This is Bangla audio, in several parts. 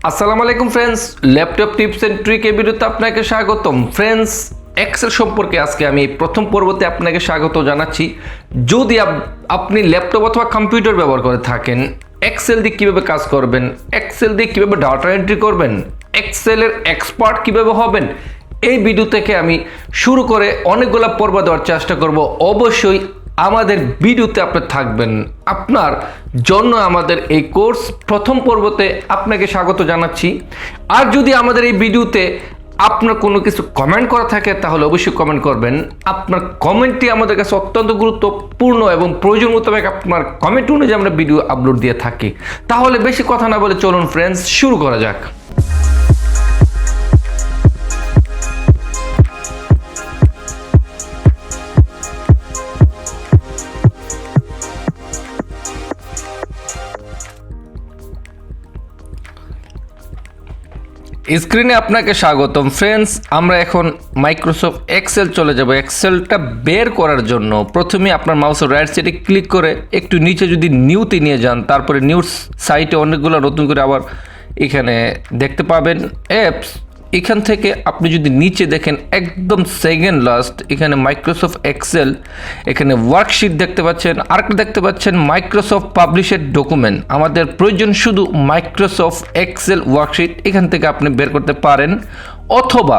আসসালামু আলাইকুম friends, laptop tips and trick এই ভিডিওতে আপনাকে স্বাগতম। ফ্রেন্ডস, এক্সেল সম্পর্কে আজকে আমি প্রথম পর্বতে আপনাকে স্বাগত জানাচ্ছি। যদি আপনি ল্যাপটপ অথবা কম্পিউটার ব্যবহার করে থাকেন, এক্সেল দিয়ে কীভাবে কাজ করবেন, এক্সেল দিয়ে কীভাবে ডাটা এন্ট্রি করবেন, এক্সেলের এক্সপার্ট কীভাবে হবেন, এই ভিডিও থেকে আমি শুরু করে অনেকগুলো পর্ব দেওয়ার চেষ্টা করব। অবশ্যই আমাদের ভিডিওতে আপনি থাকবেন, আপনার জন্য আমাদের এই কোর্স প্রথম পর্বতে আপনাকে স্বাগত জানাচ্ছি। আর যদি আমাদের এই ভিডিওতে আপনার কোনো কিছু কমেন্ট করা থাকে তাহলে অবশ্যই কমেন্ট করবেন। আপনার কমেন্টটি আমাদের কাছে অত্যন্ত গুরুত্বপূর্ণ এবং প্রয়োজন মোতাবেক আপনার কমেন্ট অনুযায়ী আমরা ভিডিও আপলোড দিয়ে থাকি। তাহলে বেশি কথা না বলে চলুন ফ্রেন্ডস, শুরু করা যাক। স্ক্রিনে আপনাকে স্বাগতম ফ্রেন্ডস। আমরা এখন মাইক্রোসফট এক্সেল চলে যাব। এক্সেলটা বের করার জন্য প্রথমে আপনার মাউসের রাইট সাইডে ক্লিক করে একটু নিচে যদি নিউতে নিয়ে যান, তারপরে নিউজ সাইটে অনেকগুলো নতুন করে আবার এখানে দেখতে পাবেন অ্যাপস। এখান থেকে আপনি যদি নিচে দেখেন একদম সেকেন্ড লাস্ট এখানে মাইক্রোসফট এক্সেল, এখানে ওয়ার্কশিট দেখতে পাচ্ছেন, আরেকটা দেখতে পাচ্ছেন মাইক্রোসফট পাবলিশেড ডকুমেন্ট। আমাদের প্রয়োজন শুধু মাইক্রোসফট এক্সেল ওয়ার্কশিট, এখান থেকে আপনি বের করতে পারেন। অথবা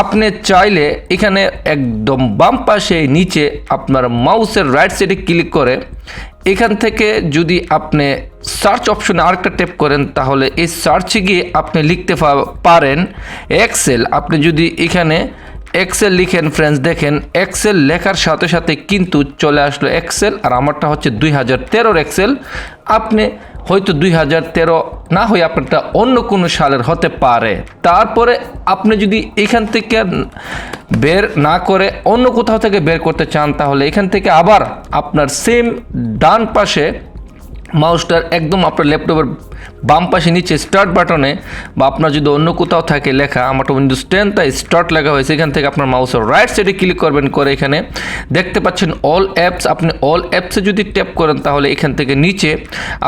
আপনি চাইলে এখানে একদম বাম পাশে নিচে আপনার মাউসের রাইট সাইডে ক্লিক করে এখান থেকে যদি আপনি সার্চ অপশনে আরেকটা ট্যাপ করেন তাহলে এই সার্চে গিয়ে আপনি লিখতে পারেন এক্সেল। আপনি যদি এখানে এক্সেল লিখেন ফ্রেন্ডস, দেখেন এক্সেল লেখার সাথে সাথে কিন্তু চলে আসলো এক্সেল। আর আমারটা হচ্ছে 2013 এক্সেল। আপনি হয়তো 2013 না হয়ে আপনারটা অন্য কোনো সালের হতে পারে। তারপরে আপনি যদি এখান থেকে বের না করে অন্য কোথাও থেকে বের করতে চান তাহলে এখান থেকে আবার আপনার সেম ডান পাশে মাউসটার একদম আপনার ল্যাপটপের বাম পাশে নিচে স্টার্ট বাটনে, বা আপনার যদি অন্য কোথাও থাকে লেখা, আমারটা উইন্ডোজ 10 তাই স্টার্ট লেখা হয়েছে, এখান থেকে আপনার মাউসের রাইট সাইডে ক্লিক করবেন, করে এখানে দেখতে পাচ্ছেন অল অ্যাপস। আপনি অল অ্যাপসে যদি ট্যাপ করেন তাহলে এখান থেকে নিচে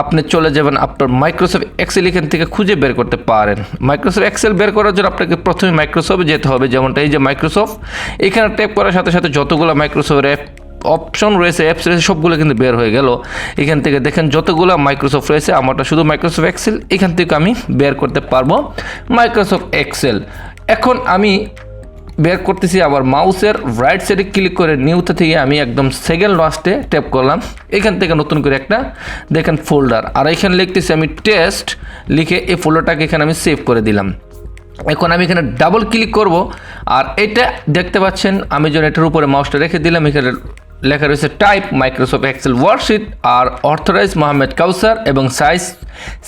আপনি চলে যাবেন আপনার মাইক্রোসফট এক্সেল, এখান থেকে খুঁজে বের করতে পারেন। মাইক্রোসফট এক্সেল বের করার জন্য আপনাকে প্রথমে মাইক্রোসফটে যেতে হবে, যেমনটা এই যে মাইক্রোসফট, এখানে ট্যাপ করার সাথে সাথে যতগুলো মাইক্রোসফটের অ্যাপ অপশন রয়েছে, অ্যাপস রয়েছে, সবগুলো কিন্তু বের হয়ে গেল। এখান থেকে দেখেন যতগুলো মাইক্রোসফট রয়েছে, আমারটা শুধু মাইক্রোসফট এক্সেল, এখান থেকে আমি বের করতে পারবো মাইক্রোসফট এক্সেল। এখন আমি বের করতেছি আবার মাউসের রাইট সাইডে ক্লিক করে নিউতে থেকে আমি একদম সেকেন্ড লাস্টে ট্যাপ করলাম, এখান থেকে নতুন করে একটা দেখেন ফোল্ডার, আর এখানে লিখতেছি আমি টেস্ট, লিখে এই ফোল্ডারটাকে এখানে আমি সেভ করে দিলাম। এখন আমি এখানে ডাবল ক্লিক করব, আর এটা দেখতে পাচ্ছেন আমি যখন এটার উপরে মাউসটা রেখে দিলাম, এখানে লেখা রয়েছে টাইপ মাইক্রোসফট এক্সেল ওয়ার্কশিট, আর অথরাইজ মোহাম্মদ কাউসার, এবং সাইজ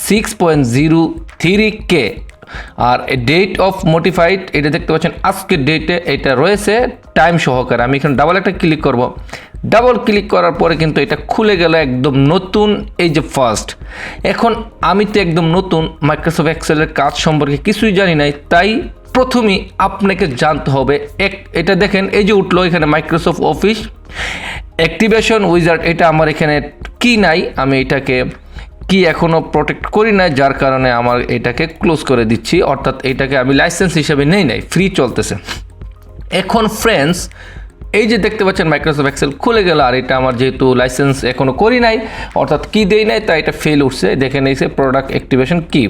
6.03K, আর ডেট অফ মোটিফাইড এটা দেখতে পাচ্ছেন আজকের ডেটে এটা রয়েছে টাইম সহকারে। আমি এখানে ডাবল একটা ক্লিক করব, ডাবল ক্লিক করার পরে কিন্তু এটা খুলে গেল একদম নতুন, এই যে ফার্স্ট। এখন আমি তো একদম নতুন, মাইক্রোসফট এক্সেলের কাজ সম্পর্কে কিছুই জানি নাই, তাই প্রথমেই আপনাকে জানতে হবে এটা দেখেন এই যে উঠলো এখানে মাইক্রোসফট অফিস অ্যাক্টিভেশন উইজার্ড, এটা আমার এখানে কি নাই, আমি এটাকে কি এখনও প্রোটেক্ট করি না, যার কারণে আমার এটাকে ক্লোজ করে দিচ্ছি, অর্থাৎ এটাকে আমি লাইসেন্স হিসেবে নেই ফ্রি চলতেছে। এখন ফ্রেন্ডস, এই যে দেখতে পাচ্ছেন মাইক্রোসফট এক্সেল খুলে গেল, আর এটা আমার যেহেতু লাইসেন্স এখনও করি নাই, অর্থাৎ কি দেই নাই, তাই এটা ফেল উঠছে। দেখেন এই যে প্রোডাক্ট অ্যাক্টিভেশন কি,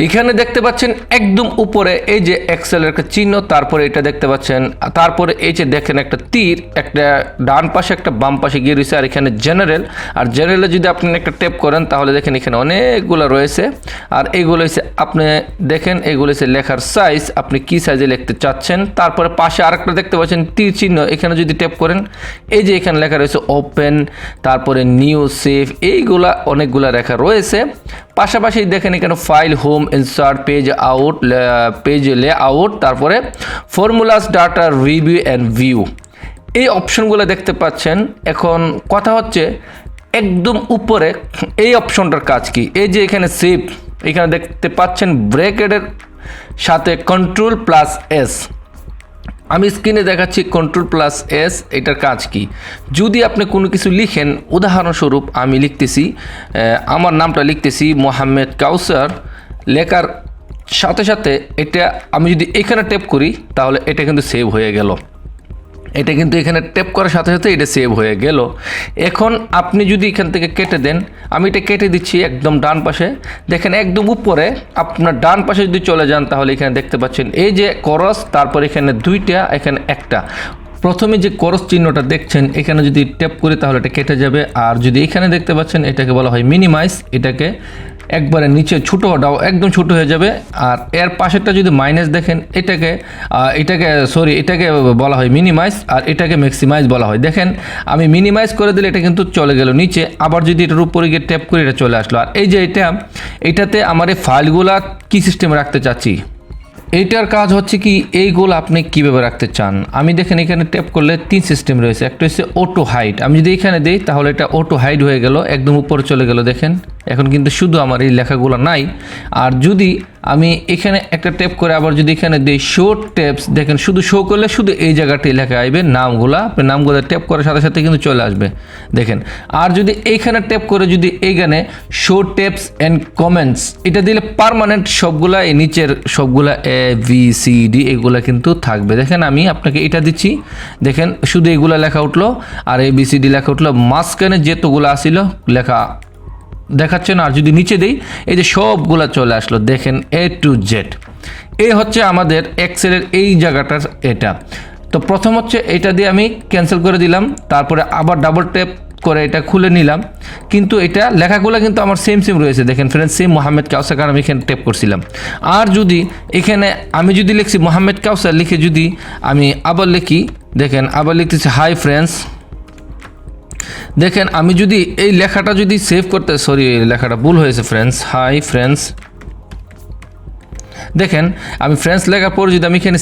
এখানে দেখতে পাচ্ছেন একদম উপরে এই যে এক্সেলের একটা চিহ্ন, তারপরে এটা দেখতে পাচ্ছেন, তারপরে এই যে দেখেন একটা তীর, একটা ডান পাশে একটা বাম পাশে গিয়ে রয়েছে, আর এখানে জেনারেল, আর জেনারেলে যদি আপনি একটা ট্যাপ করেন তাহলে দেখেন এখানে অনেকগুলো রয়েছে, আর এগুলো হচ্ছে আপনি দেখেন এগুলো হচ্ছে লেখার সাইজ, আপনি কি সাইজে লিখতে চাচ্ছেন। তারপরে পাশে আরেকটা দেখতে পাচ্ছেন তীর চিহ্ন, এখানে যদি ট্যাপ করেন এই যে এখানে লেখা রয়েছে ওপেন, তারপরে নিউ, সেভ, এইগুলা অনেকগুলা লেখা রয়েছে। পাশাপাশি দেখেন এখানে file, home, insert, page out, page layout, তারপরে formulas, data, review and view, এই অপশনগুলো দেখতে পাচ্ছেন। এখন কথা হচ্ছে একদম উপরে এই অপশনটার কাজ কি, এই যে এখানে সেভ, এখানে দেখতে পাচ্ছেন ব্র্যাকেটের সাথে Ctrl+S, আমি স্ক্রিনে দেখাচ্ছি Ctrl+S, এটার কাজ কি। যদি আপনি কোনো কিছু লিখেন, উদাহরণস্বরূপ আমি লিখতেছি আমার নামটা লিখতেছি মোহাম্মদ কাউসার, লেখার সাথে সাথে এটা আমি যদি এখানে ট্যাপ করি তাহলে এটা কিন্তু সেভ হয়ে গেল। এটা কিন্তু এখানে ট্যাপ করার সাথে সাথে এটা সেভ হয়ে গেল। এখন আপনি যদি এখান থেকে কেটে দেন, আমি এটা কেটে দিচ্ছি একদম ডান পাশে, দেখেন একদম উপরে আপনার ডান পাশে যদি চলে যান তাহলে এখানে দেখতে পাচ্ছেন এই যে করস, তারপর এখানে দুইটা, এখানে একটা। প্রথমে যে করস চিহ্নটা দেখছেন এখানে যদি ট্যাপ করি তাহলে এটা কেটে যাবে। আর যদি এখানে দেখতে পাচ্ছেন এটাকে বলা হয় মিনিমাইজ, এটাকে একবারে নিচে ছোটো দাও, একদম ছোটো হয়ে যাবে। আর এর পাশেরটা যদি মাইনাস দেখেন এটাকে বলা হয় মিনিমাইজ, আর এটাকে ম্যাক্সিমাইজ বলা হয়। দেখেন আমি মিনিমাইজ করে দিলে এটা কিন্তু চলে গেল নিচে, আবার যদি এটার উপরে গিয়ে ট্যাপ করি এটা চলে আসলো। আর এই যে এটাতে আমার এই ফাইলগুলা কী সিস্টেমে রাখতে চাচ্ছি, এইটার কাজ হচ্ছে কি এইগুলো আপনি কীভাবে রাখতে চান। আমি দেখেন এখানে ট্যাপ করলে 3 সিস্টেম রয়েছে। একটা হচ্ছে অটো হাইড, আমি যদি এখানে দিই তাহলে এটা অটো হাইড হয়ে গেল, একদম উপরে চলে গেল। দেখেন এখন কিন্তু শুধু আমার এই লেখাগুলো নাই। আর যদি আমি এখানে একটা ট্যাপ করে আবার যদি এখানে দিই শো ট্যাপস, দেখেন শুধু শো করলে শুধু এই জায়গাটাই লেখা আসবে নামগুলো, আপনি নামগুলো ট্যাপ করার সাথে সাথে কিন্তু চলে আসবে দেখেন। আর যদি এইখানে ট্যাপ করে যদি এইখানে শো ট্যাপস অ্যান্ড কমেন্টস এটা দিলে পার্মানেন্ট সবগুলা এই নিচের সবগুলা ABCD এগুলা কিন্তু থাকবে। দেখেন আমি আপনাকে এটা দিচ্ছি, দেখেন শুধু এগুলা লেখা উঠলো আর ABCD লেখা উঠলো, মাঝখানে যেতগুলো আসিল লেখা দেখাচ্ছে না। আর যদি নিচে দেই এই যে সবগুলা চলে আসলো, দেখেন A to Z। এই হচ্ছে আমাদের এক্সেলের এই জায়গাটার এটা। তো প্রথম হচ্ছে এটা দিয়ে আমি ক্যান্সেল করে দিলাম, তারপরে আবার ডাবল ট্যাপ করে এটা খুলে নিলাম, কিন্তু এটা লেখাগুলো কিন্তু আমার সেম রয়েছে। দেখেন ফ্রেন্ডস, সেম মোহাম্মদ কাউসার, কারণ আমি এখানে ট্যাপ করছিলাম। আর যদি এখানে আমি যদি লিখছি মোহাম্মদ কাউসার লিখে যদি আমি আবার লিখি, দেখেন আবার লিখতেছি হাই ফ্রেন্ডস। দেখেন আমি যদি এই লেখাটা যদি সেভ করতে, লেখাটা ভুল হয়েছে ফ্রেন্ডস, হাই ফ্রেন্ডস। দেখেন আমি ফ্রেন্ডস লেখার পর যদি আমি এখানে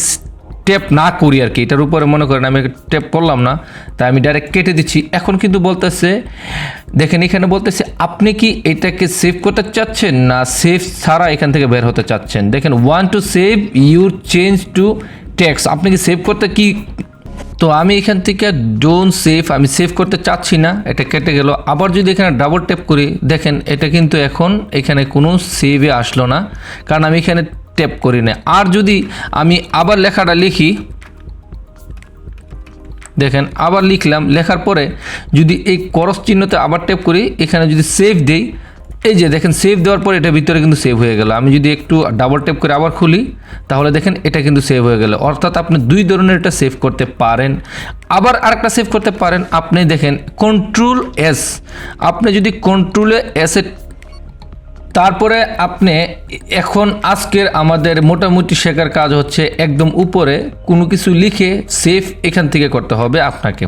ট্যাপ না করি আর কি, এটার উপরে মনে করেন আমি ট্যাপ করলাম না, তাই আমি ডাইরেক্ট কেটে দিচ্ছি। এখন কিন্তু বলতেছে, দেখেন এখানে বলতেছে আপনি কি এটাকে সেভ করতে চাচ্ছেন না সেভ ছাড়া এখান থেকে বের হতে চাচ্ছেন। দেখেন want to save your change to text, আপনি কি সেভ করতে কি, তো আমি এখান থেকে ডোন্ট সেভ, আমি সেভ করতে চাচ্ছি না, এটা কেটে গেল। আবার যদি এখানে ডাবল ট্যাপ করি, দেখেন এটা কিন্তু এখন এখানে কোনো সেভে আসলো না, কারণ আমি এখানে ট্যাপ করি না। আর যদি আমি আবার লেখাটা লিখি, দেখেন আবার লিখলাম, লেখার পরে যদি এই ক্রস চিহ্নতে আবার ট্যাপ করি, এখানে যদি সেভ দেই, এই যে দেখেন সেভ দেওয়ার পর এটা ভিতরে কিন্তু সেভ হয়ে গেল। আমি যদি একটু ডাবল ট্যাপ করে আবার খুলি তাহলে দেখেন এটা কিন্তু সেভ হয়ে গেল। অর্থাৎ আপনি দুই ধরনের এটা সেভ করতে পারেন। আবার আরেকটা সেভ করতে পারেন, আপনি দেখেন কন্ট্রোল S, আপনি যদি কন্ট্রোলে S এ, তারপরে আপনি এখন আজকের আমাদের মোটামুটি শেখার কাজ হচ্ছে একদম উপরে কোনো কিছু লিখে সেভ এখান থেকে করতে হবে আপনাকে।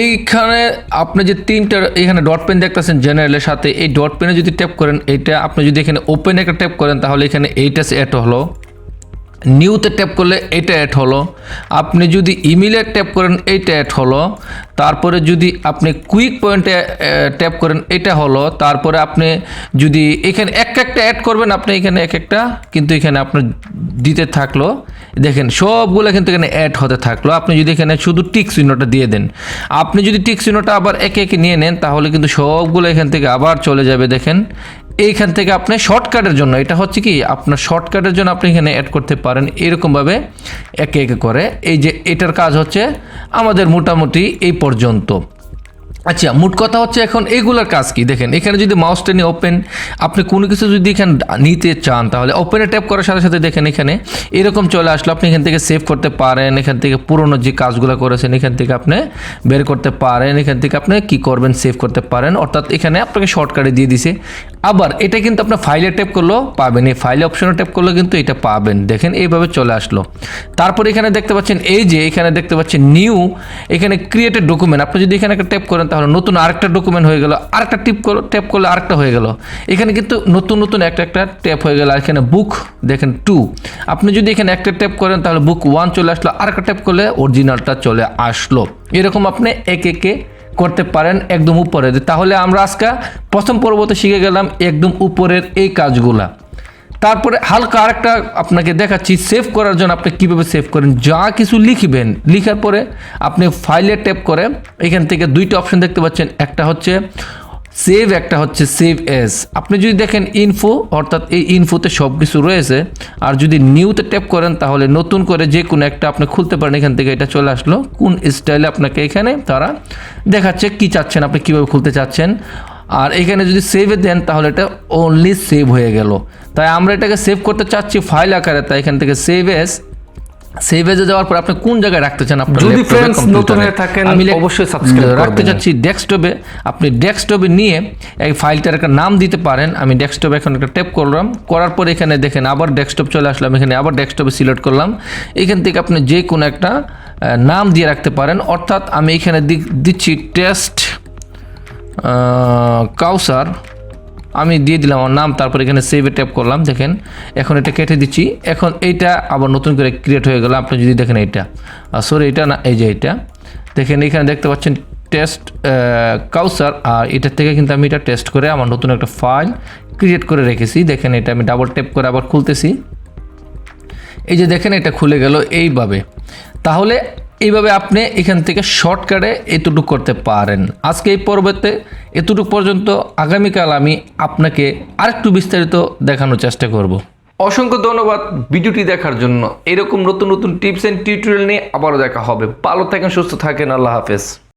এইখানে আপনি যে তিনটা এখানে ডট পেন দেখতেছেন জেনারেলের সাথে, এই ডট পেনে যদি ট্যাপ করেন, এইটা আপনি যদি এখানে ওপেন একটা ট্যাপ করেন তাহলে এখানে এইটা অ্যাড হলো, নিউতে ট্যাপ করলে এটা অ্যাড হলো, আপনি যদি ইমেলে ট্যাপ করেন এইটা অ্যাড হলো, তারপরে যদি আপনি কুইক পয়েন্টে ট্যাপ করেন এটা হলো, তারপরে আপনি যদি এখানে একটা অ্যাড করবেন আপনি এখানে এক একটা কিন্তু এখানে আপনার দিতে থাকলো, দেখেন সবগুলো কিন্তু এখানে অ্যাড হতে থাকলো। আপনি যদি এখানে শুধু টিক চিহ্নটা দিয়ে দেন, আপনি যদি টিক চিহ্নটা আবার একে একে নিয়ে নেন তাহলে কিন্তু সবগুলো এখান থেকে আবার চলে যাবে। দেখেন এইখান থেকে আপনি শর্টকাটের জন্য, এটা হচ্ছে কি আপনার শর্টকাটের জন্য আপনি এখানে অ্যাড করতে পারেন এরকমভাবে একে একে করে। এই যে এটার কাজ হচ্ছে আমাদের মোটামুটি এই পর্যন্ত। আচ্ছা, মোট কথা হচ্ছে এখন এইগুলোর কাজ কি, দেখেন এখানে যদি মাউসটা নিয়ে ওপেন, আপনি কোনো কিছু যদি এখানে নিতে চান তাহলে ওপেনে ট্যাপ করার সাথে সাথে দেখেন এখানে এরকম চলে আসলো, আপনি এখান থেকে সেভ করতে পারেন, এখান থেকে পুরনো যে কাজগুলো করেছেন এখান থেকে আপনি বের করতে পারেন, এখান থেকে আপনি কি করবেন সেভ করতে পারেন, অর্থাৎ এখানে আপনাকে শর্টকাটে দিয়ে দিছে। আবার এটা কিন্তু আপনার ফাইলে ট্যাপ করলেও পাবেন, এই ফাইলে অপশনে ট্যাপ করলেও কিন্তু এটা পাবেন। দেখেন এইভাবে চলে আসলো। তারপর এখানে দেখতে পাচ্ছেন এই যে এখানে দেখতে পাচ্ছেন নিউ, এখানে ক্রিয়েটেড ডকুমেন্ট, আপনি যদি এখানে একটা ট্যাপ করেন তাহলে নতুন আরেকটা ডকুমেন্ট হয়ে গেল, আরেকটা ট্যাপ করলে আরেকটা হয়ে গেল, এখানে কিন্তু নতুন নতুন একটা ট্যাপ হয়ে গেল। আর এখানে বুক দেখেন 2, আপনি যদি এখানে একটা ট্যাপ করেন তাহলে বুক 1 চলে আসলো, আরেকটা ট্যাপ করলে অরিজিনালটা চলে আসলো। এরকম আপনি একে একে করতে পারেন একদম উপরে। তাহলে আমরা আজকে প্রথম পর্বতে শিখে গেলাম একদম উপরের এই কাজগুলা। তারপরে হালকা আরেকটা আপনাকে দেখাচ্ছি সেভ করার জন্য আপনি কীভাবে সেভ করেন। যা কিছু লিখবেন, লিখার পরে আপনি ফাইলে ট্যাপ করে এখান থেকে দুইটা অপশন দেখতে পাচ্ছেন, একটা হচ্ছে সেভ একটা হচ্ছে সেভ এস। আপনি যদি দেখেন ইনফো, অর্থাৎ এই ইনফোতে সব কিছু রয়েছে। আর যদি নিউতে ট্যাপ করেন তাহলে নতুন করে যে কোনো একটা আপনি খুলতে পারেন। এখান থেকে এটা চলে আসলো, কোন স্টাইলে আপনাকে এখানে তারা দেখাচ্ছে কি চাচ্ছেন, আপনি কীভাবে খুলতে চাচ্ছেন। আর এখানে যদি সেভে দেন তাহলে এটা অনলি সেভ হয়ে গেল। তাই আমরা এটাকে সেভ করতে চাচ্ছি ফাইল আকারে, তাই এখান থেকে সেভ এস, সেভেজে যাওয়ার পর আপনি কোন জায়গায় রাখতে চান আপনার যদি ল্যাপটপে, ফ্রেন্ডস নতুন হয়ে থাকেন অবশ্যই সাবস্ক্রাইব রাখতে চাচ্ছি ডেস্কটপে। আপনি ডেস্কটপে নিয়ে এই ফাইলটার একটা নাম দিতে পারেন। আমি ডেস্কটপে এখন একটা ট্যাপ করলাম, করার পর এখানে দেখেন আবার ডেস্কটপ চলে আসলাম, এখানে আবার ডেস্কটপে সিলেক্ট করলাম। এখান থেকে আপনি যে কোনো একটা নাম দিয়ে রাখতে পারেন। অর্থাৎ আমি এখানে দিচ্ছি টেস্ট কাউসার, আমি দিয়ে দিলাম আমার নাম, তারপর এখানে সেভে ট্যাপ করলাম। দেখেন এখন এটা কেটে দিচ্ছি, এখন এইটা আবার নতুন করে ক্রিয়েট হয়ে গেল। আপনি যদি দেখেন এইটা, সরি এটা না, এই যে এইটা দেখেন, এখানে দেখতে পাচ্ছেন টেস্ট কাউসার। আর এটার থেকে কিন্তু আমি এটা টেস্ট করে আমার নতুন একটা ফাইল ক্রিয়েট করে রেখেছি। দেখেন এটা আমি ডাবল ট্যাপ করে আবার খুলতেছি, এই যে দেখেন এটা খুলে গেল এইভাবে। তাহলে এইভাবে আপনি এখান থেকে শর্টকাটে এতটুকু করতে পারেন। আজকে এই পর্বতে এতটুকু পর্যন্ত, আগামীকাল আমি আপনাকে আরেকটু বিস্তারিত দেখানোর চেষ্টা করব। অসংখ্য ধন্যবাদ ভিডিওটি দেখার জন্য। এরকম নতুন নতুন টিপস অ্যান্ড টিউটোরিয়াল নিয়ে আবারও দেখা হবে। ভালো থাকেন, সুস্থ থাকেন, আল্লাহ হাফেজ।